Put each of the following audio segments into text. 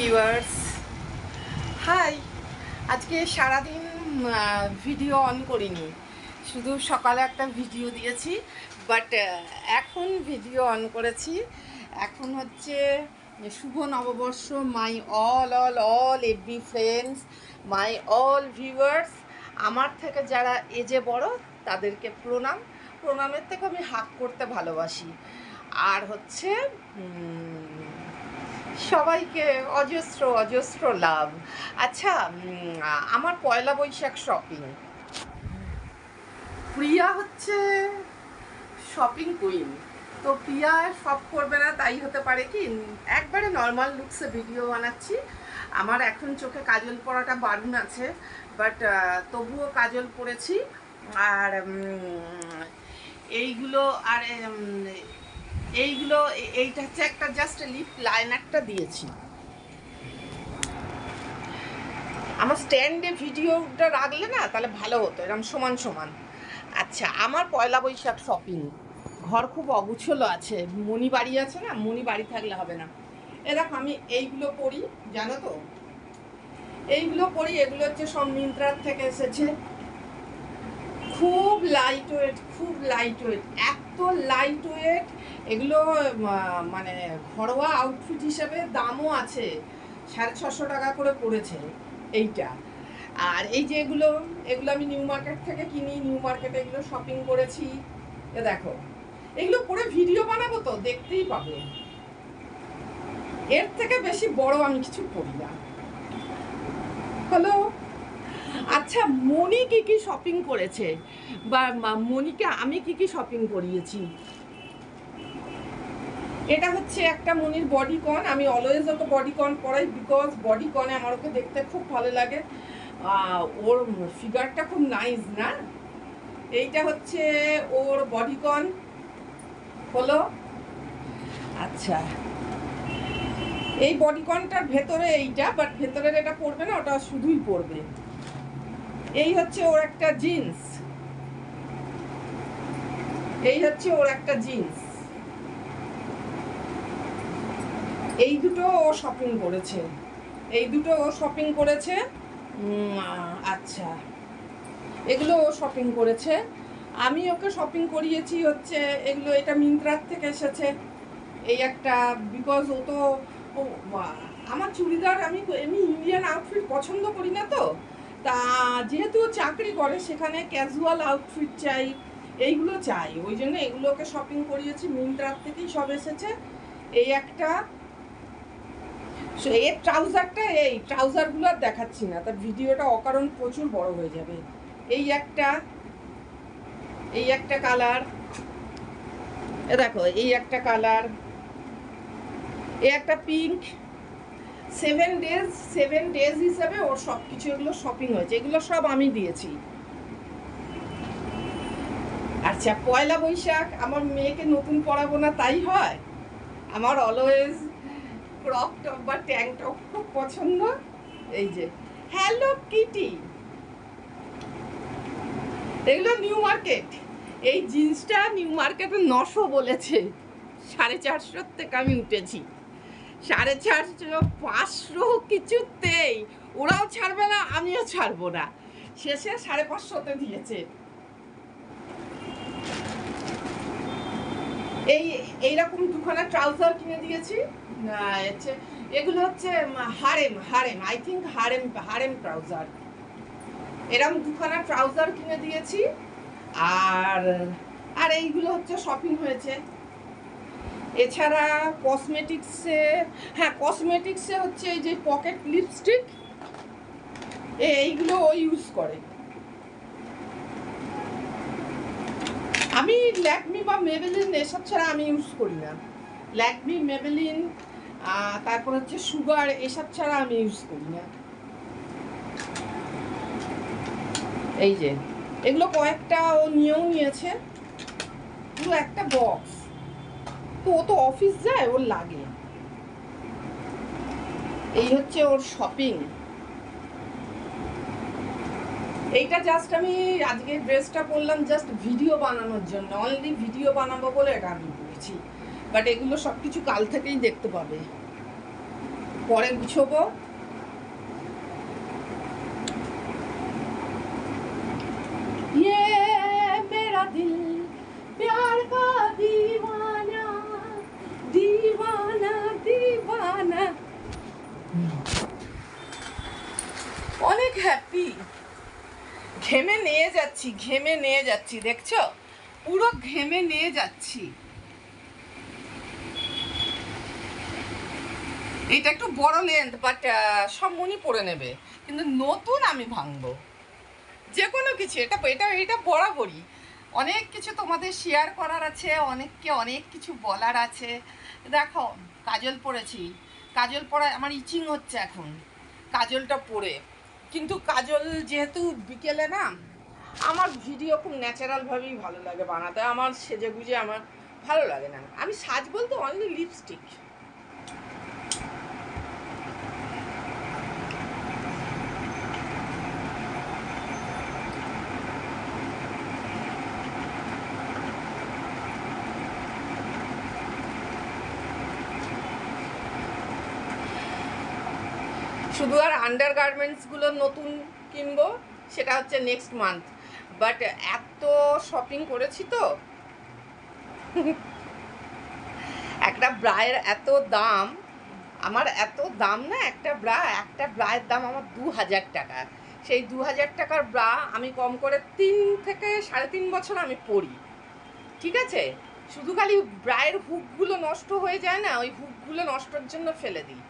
Viewers, high. আজকে সারাদিন video on করিনি, শুধু সকালে একটা ভিডিও দিয়েছি, বাট এখন ভিডিও অন করেছি। এখন হচ্ছে শুভ নববর্ষ। My all every friends, my all viewers, আমার থেকে যারা এজে বড় তাদেরকে প্রণামের থেকে আমি হাক করতে ভালোবাসি। আর হচ্ছে সবাইকে অজস্র অজস্র লাভ। আচ্ছা, আমার পয়লা বৈশাখ শপিং। প্রিয়া হচ্ছে শপিং কুইন, তো প্রিয়া শপ করবে না তাই হতে পারে কি একবারে নর্মাল লুকসে ভিডিও বানাচ্ছি। আমার এখন চোখে কাজল পরাটা বারণ আছে, বাট তবুও কাজল পরেছি। আর এইগুলো আর এইগুলো এইটা হচ্ছে একটা জাস্ট লিপ লাইনারটা দিয়েছি। আমার স্ট্যান্ডে ভিডিওটা রাখলে না তাহলে ভালো হতো, এরকম সমান সমান। আচ্ছা, আমার পয়লা বৈশাখ শপিং। ঘর খুব অগুছলো আছে, মনি বাড়ি আছে না, মনি বাড়ি থাকলে হবে না। এ দেখো, আমি এইগুলো পরি, জানো তো, এইগুলো পরি। এগুলো হচ্ছে সব মিন্ত্রার থেকে এসেছে। খুব লাইট ওয়েট, খুব লাইট ওয়েট, এত লাইট ওয়েট। এগুলো মানে ঘরোয়া আউটফিট হিসেবে দামও আছে, 650 টাকা করে পড়েছে এইটা। আর এই যে এগুলো আমি নিউ মার্কেট থেকে কিনি, নিউ মার্কেটে এগুলো শপিং করেছি। এ দেখো, এগুলো পরে ভিডিও বানাবো তো দেখতেই পাবে। এর থেকে বেশি বড় আমি কিছু করি না। হ্যালো। আচ্ছা, মনি কি কি শপিং করেছে, বা মনিকে আমি কি কি শপিং করিয়েছি। এটা হচ্ছে একটা মনির বডিকন। আমি অলওয়েজ ওকে বডিকন পরাই, বিকজ বডিকনে আমার ওকে দেখতে খুব ভালো লাগে। ওর ফিগারটা খুব নাইস না। এইটা হচ্ছে ওর বডিকন হলো। আচ্ছা, এই বডিকনটার ভেতরে এইটা, বাট ভেতরের এটা পড়বে না, ওটা শুধুই পড়বে। এই হচ্ছে ওর একটা জিন্স, এই হচ্ছে ওর একটা জিন্স। এই দুটো ও শপিং করেছে, এই দুটো ও শপিং করেছে। আচ্ছা, এগুলো ও শপিং করেছে। আমি ওকে শপিং করিয়েছি হচ্ছে এগুলো, এটা মিন্ত্রার থেকে এসেছে। এই একটা, বিকজ ও তো আমার চুড়িদার, আমি এমনি ইন্ডিয়ান আউটফিট পছন্দ করি না, তো তা যেহেতু চাকরি করে সেখানে ক্যাজুয়াল আউটফিট চাই, এইগুলো চাই, ওই জন্য এগুলোকে শপিং করিয়েছি। মিন্ত্রার থেকেই সব এসেছে। এই একটা, এর ট্রাউজারটা, এই ট্রাউজারগুলো আর দেখাচ্ছি না, তার ভিডিওটা অকারণ প্রচুর বড় হয়ে যাবে। এই একটা, এই একটা কালার, এ দেখো, এই একটা কালার, এই একটা পিঙ্ক। 7 ডেজ হিসাবে ওর সব কিছু এগুলো শপিং হয়েছে, এগুলো সব আমি দিয়েছি। আচ্ছা, পয়লা বৈশাখ আমার মেয়েকে নতুন পরাবো না তাই হয়। আমার অলওয়েজ ক্রপ টপ বা ট্যাঙ্ক টপ খুব পছন্দ। এই যে হ্যালো কিটি, এগুলো নিউ মার্কেট। এই জিন্সটা নিউ মার্কেটে 900 বলেছে, 450 থেকে আমি উঠেছি। 450, 500 কিছুতেই ওরাও ছাড়বে না, আমিও ছাড়বো না। শেষে 550-তে দিয়েছে। এইরকম দুখানা ট্রাউজার কিনে দিয়েছি। এগুলো হচ্ছে harem, I think harem trouser. এরকম দুখানা ট্রাউজার কিনে দিয়েছি। আর আর এইগুলো হচ্ছে শপিং হয়েছে। এছাড়া কসমেটিক্সে, হ্যাঁ কসমেটিক্সে হচ্ছে এই যে পকেট লিপস্টিক, এইগুলো ও ইউজ করে। আমি ল্যাকমি বা মেবেলিন এসব ছাড়া আমি ইউজ করি না। ল্যাকমি, মেবেলিন, তারপর হচ্ছে সুগার, এসব ছাড়া আমি ইউজ করি না। এই যে এগুলো কয়েকটা ও নিয়েও নিয়েছে, পুরো একটা বক্স। তো ও তো অফিস যায়, ওর লাগে। এই হচ্ছে ওর শপিং। এইটা জাস্ট আমি আজকে ড্রেসটা পরলাম জাস্ট ভিডিও বানানোর জন্য, অনলি ভিডিও বানাবো বলে এটা আমি পরেছি, বাট এগুলো সব কিছু কাল থেকেই দেখতে পাবে। পরে গুছোবো। ये मेरा दिल प्यार का दीवाना दीवाना दीवाना। অনেক হ্যাপি। ঘেমে নিয়ে যাচ্ছি দেখছো, পুরো ঘেমে নিয়ে যাচ্ছি। এটা একটু বড় লেন্থ, বাট সব মনি পরে নেবে, কিন্তু নতুন আমি ভাঙবো যে কোনো কিছু। এটা বরাবরই অনেক কিছু তোমাদের শেয়ার করার আছে, অনেককে অনেক কিছু বলার আছে। দেখো কাজল পরেছি, কাজল পরা আমার ইচিং হচ্ছে এখন কাজলটা পরে, কিন্তু কাজল যেহেতু বিকেলে না, আমার ভিডিও খুব ন্যাচারালভাবেই ভালো লাগে বানাতে, আমার সেজে গুজে আমার ভালো লাগে না। আমি সাজ বলতে অনলি লিপস্টিক। শুধু আর আন্ডার গার্মেন্টসগুলো নতুন কিনবো, সেটা হচ্ছে নেক্সট মান্থ। বাট এত শপিং করেছি তো, একটা ব্রায়ের এত দাম, আমার এত দাম না, একটা ব্রায়ের দাম আমার 2000 টাকা। সেই 2000 টাকার ব্রা আমি কম করে 3 থেকে 3.5 বছর আমি পরি, ঠিক আছে? শুধু খালি ব্রায়ের হুকগুলো নষ্ট হয়ে যায় না, ওই হুকগুলো নষ্টর জন্য ফেলে দিই।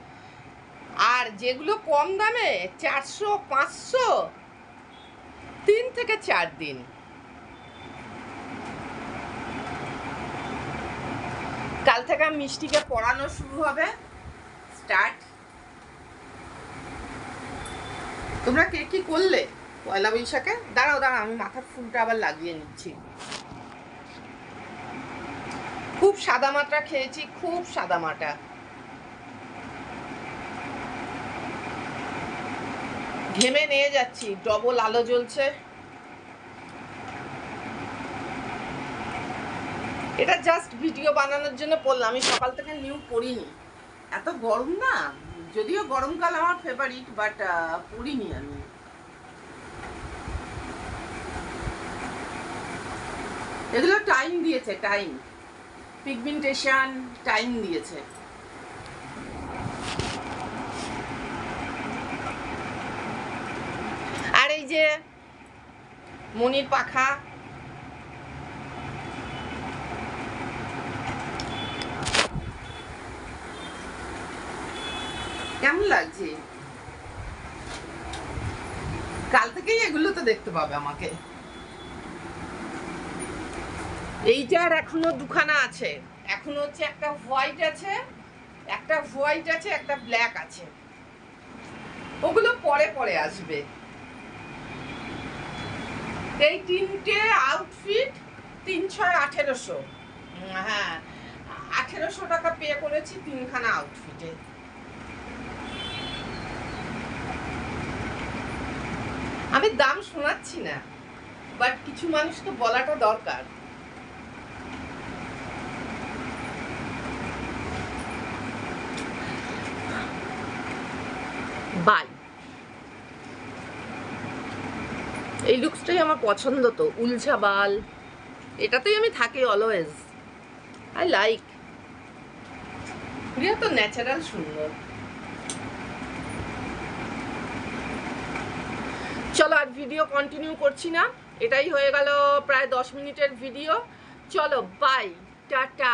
আর যেগুলো কম দামে 400 500, 3 থেকে 4 দিন। কাল থেকে মিষ্টিকে পড়ানো শুরু হবে, স্টার্ট। তোমরা কে কি করলে পয়লা বৈশাখে? দাঁড়াও আমি মাথার ফুলটা আবার লাগিয়ে নিচ্ছি। খুব সাদামাটা খেয়েছি, খুব সাদামাটা। ঘেমে নিয়ে যাচ্ছি, ডবল আলো জ্বলছে। এটা জাস্ট ভিডিও বানানোর জন্য পরলাম, আমি সকাল থেকে নিউ পরিনি, এত গরম না। যদিও গরমকাল আমার ফেভারিট, বাট পরিনি আমি। এগুলো টাইম দিয়েছে, টাইম পিগমেন্টেশন টাইম দিয়েছে। আর এই যে মনির পাখা, কেমন লাগছে? কাল থেকেই এগুলো তো দেখতে পাবে আমাকে। এইটার এখনো দুখানা আছে, এখনো হচ্ছে একটা হোয়াইট আছে, একটা ব্ল্যাক আছে, ওগুলো পরে আসবে। এই 3টে আউটফিট 3 6 1800, হ্যাঁ 1800 টাকা পে করেছি 3খানা আউটফিটে। আমি দাম শোনাচ্ছি না, বাট কিছু মানুষ তো বলাটা দরকার। বাই, এই লুকসটাই আমার পছন্দ, তো উলঝা বাল, এটাতেই আমি থাকি অলওয়েজ। আই লাইক, প্রিয়া তো ন্যাচারাল সুন্দর। চলো আর ভিডিও কন্টিনিউ করছি না, এটাই হয়ে গেল প্রায় 10 মিনিটের ভিডিও। চলো বাই, টাটা।